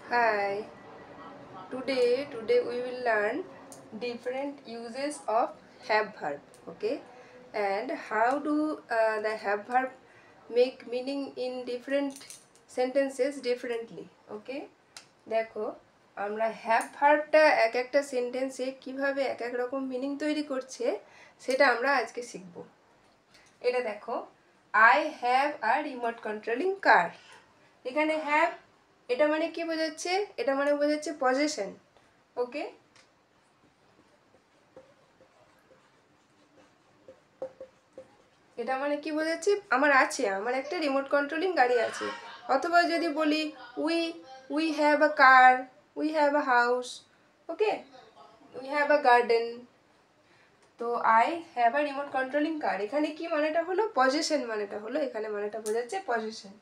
Hi. Today we will learn different uses of have verb. Okay, and how do the have verb make meaning in different sentences differently. Okay, দেখো আমরা have ভার্বটা এক একটা সেন্টেন্সে কিভাবে এক এক রকম মিনিং তৈরি করছে সেটা আমরা আজকে শিখব। এটা দেখো, I have a remote controlling car. এখানে হ্যাভ এটা মানে কি বোঝাচ্ছে? এটা মানে বোঝাচ্ছে পজেশন। ওকে, এটা মানে কি বোঝাচ্ছে? আমার আছে, আমার একটা রিমোট কন্ট্রোলিং গাড়ি আছে। অথবা যদি বলি we we have a car, we have a house, okay, we have a garden. তো I have a remote controlling car, এখানে কি মানেটা হলো? পজেশন মানেটা হলো, এখানে মানেটা বোঝাচ্ছে পজেশন।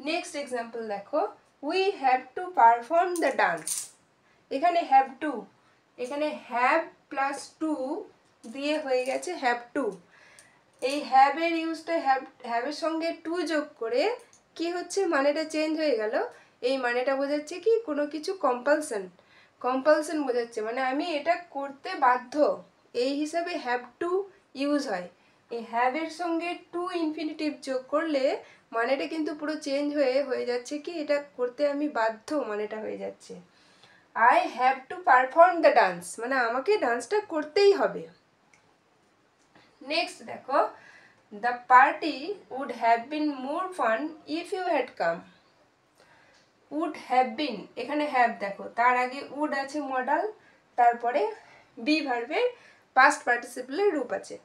নেক্সট এক্সাম্পল দেখো, we have to perform the dance. এখানে হ্যাভ টু, এখানে হ্যাভ প্লাস টু দিয়ে হয়ে গেছে হ্যাভ টু। এই হ্যাভের ইউজটা হ্যাভের সঙ্গে টু যোগ করে কি হচ্ছে, মানেটা চেঞ্জ হয়ে গেল। এই মানেটা বোঝাচ্ছে কি কোনো কিছু কম্পালশন, কম্পালশন বোঝাচ্ছে, মানে আমি এটা করতে বাধ্য, এই হিসাবে হ্যাভ টু ইউজ হয়। এই হ্যাভের সঙ্গে টু ইনফিনিটিভ যোগ করলে মানেটা কিন্তু পুরো চেঞ্জ হয়ে যাচ্ছে কি এটা করতে আমি বাধ্য, মানেটা হয়ে যাচ্ছে। I have to perform the dance, মানে আমাকে ডান্সটা করতেই হবে। নেক্সট দেখো, the party would have been more fun if you had come. Would have been, এখানে হ্যাভ দেখো, তার আগে উড আছে মডাল, তারপরে বি ভার্বের পাস্ট পার্টিসিপলের রূপ আছে।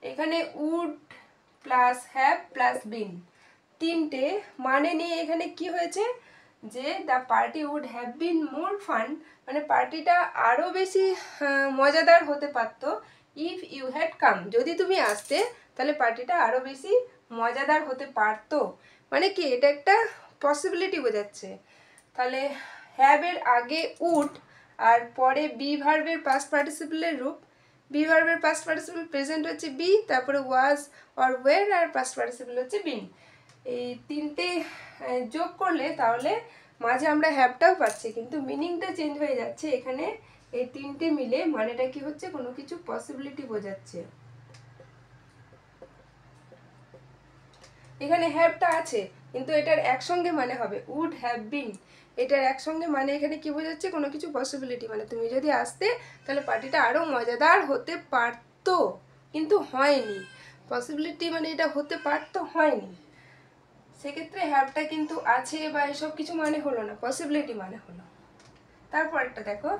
এখানে would plus have plus been, তিনটে মানে নিয়ে এখানে কি হয়েছে যে the party would have been more fun, মানে পার্টিটা আরও বেশি মজাদার হতে পারতো ইফ ইউ হ্যাড কাম, যদি তুমি আসতে তাহলে পার্টিটা আরও বেশি মজাদার হতে পারতো। মানে কি এটা একটা পসিবিলিটি বোঝাচ্ছে। তাহলে হ্যাভের আগে উড আর পরে বি ভার্বের পাস্ট পার্টিসিপলের রূপ। বি ভার্বের পাস্ট পার্টিসিপল প্রেজেন্ট হচ্ছে বি, তারপরে ওয়াজ অর ওয়ের, আর পাস্ট পার্টিসিপল হচ্ছে বিন। এই তিনটে যোগ করলে তাহলে মাঝে আমরা হ্যাভটাও পাচ্ছি, কিন্তু মিনিংটা চেঞ্জ হয়ে যাচ্ছে। এখানে এই তিনটে মিলে মানেটা কি হচ্ছে, কোনো কিছু পসিবিলিটি বোঝাচ্ছে। এখানে হ্যাভটা আছে কিন্তু এটার একসঙ্গে মানে হবে উড হ্যাভ বিন, এটার একসঙ্গে মানে এখানে কি বোঝাচ্ছে, কোনো কিছু পসিবিলিটি, মানে তুমি যদি আসতে তাহলে পার্টিটা আরও মজাদার হতে পারতো, কিন্তু হয়নি। পসিবিলিটি মানে এটা হতে পারতো, হয়নি, সেক্ষেত্রে হ্যাভটা কিন্তু আছে বা এসব কিছু মানে হলো না, পসিবিলিটি মানে হলো। তারপরটা দেখো,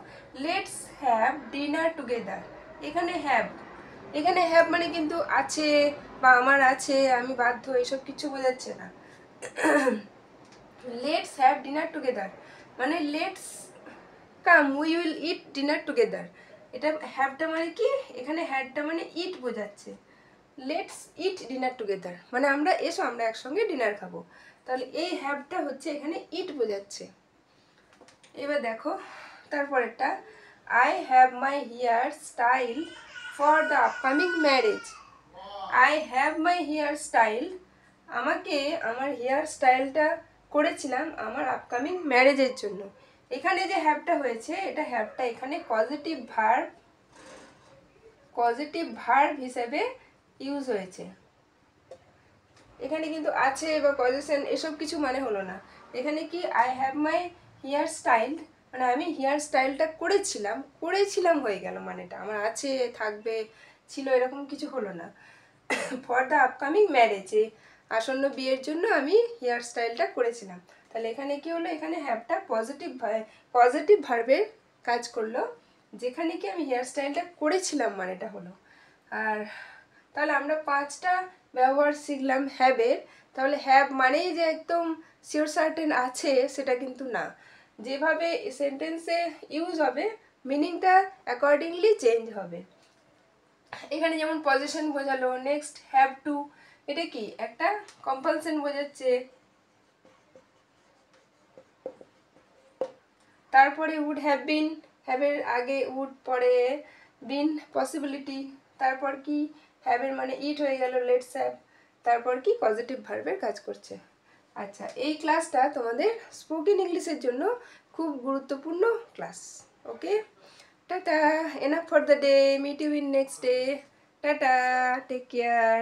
লেটস হ্যাভ ডিনার টুগেদার। এখানে হ্যাভ, এখানে হ্যাভ মানে কিন্তু আছে বা আমার আছে, আমি বাধ্য, এসব কিছু বোঝাচ্ছে না। লেটস হ্যাভ ডিনার টুগেদার মানে let's come we will eat dinner together. এটা হ্যাভটা মানে কি, এখানে হ্যাভটা মানে ইট বোঝাচ্ছে। লেটস ইট ডিনার টুগেদার মানে আমরা এসো, আমরা একসঙ্গে ডিনার খাবো। তাহলে এই হ্যাভটা হচ্ছে এখানে ইট বোঝাচ্ছে। এবার দেখো তারপরেরটা, I have my hairstyle for the upcoming marriage. I have my hairstyle, আমাকে আমার হেয়ার স্টাইলটা করেছিলাম আমার আপকামিং ম্যারেজের জন্য। এখানে যে হ্যাভটা হয়েছে, এটা হ্যাভটা এখানে পজিটিভ ভার্ব হিসেবে ইউজ হয়েছে। এখানে কিন্তু আছে বা পজিশন এসব কিছু মানে হলো না। এখানে কি I have my hairstyle, মানে আমি হেয়ার স্টাইলটা করেছিলাম হয়ে গেল, মানেটা আমার আছে, থাকবে, ছিল, এরকম কিছু হলো না। ফর দ্য আপকামিং ম্যারেজ, আসন্ন বিয়ের জন্য আমি হেয়ার স্টাইলটা করেছিলাম। তাহলে এখানে কি হলো, এখানে হ্যাভটা পজিটিভ ভার্বের কাজ করলো, যেখানে কি আমি হেয়ার স্টাইলটা করেছিলাম মানেটা হলো। আর তাহলে আমরা পাঁচটা ব্যবহার শিখলাম হ্যাভের। তাহলে হ্যাভ মানেই যে একদম শিওর সার্টেন আছে সেটা কিন্তু না, যেভাবে সেন্টেন্সে ইউজ হবে মিনিংটা অ্যাকর্ডিংলি চেঞ্জ হবে। এখানে যেমন পজিশন বোঝালো, নেক্সট হ্যাভ টু, এটা কি একটা কম্পালশন বোঝাচ্ছে। তারপরে উড হ্যাভ বিন, হ্যাভের আগে উড, পরে বিন পসিবিলিটি, তারপর কি হ্যাভের মানে ইট হয়ে গেল লেটস হ্যাভ, তারপর কি পজিটিভ ভার্বের কাজ করছে। আচ্ছা, এই ক্লাসটা তোমাদের স্পোকেন ইংলিশের জন্য খুব গুরুত্বপূর্ণ class. Okay, tata, enough for the day, meet you in next day, tata, take care.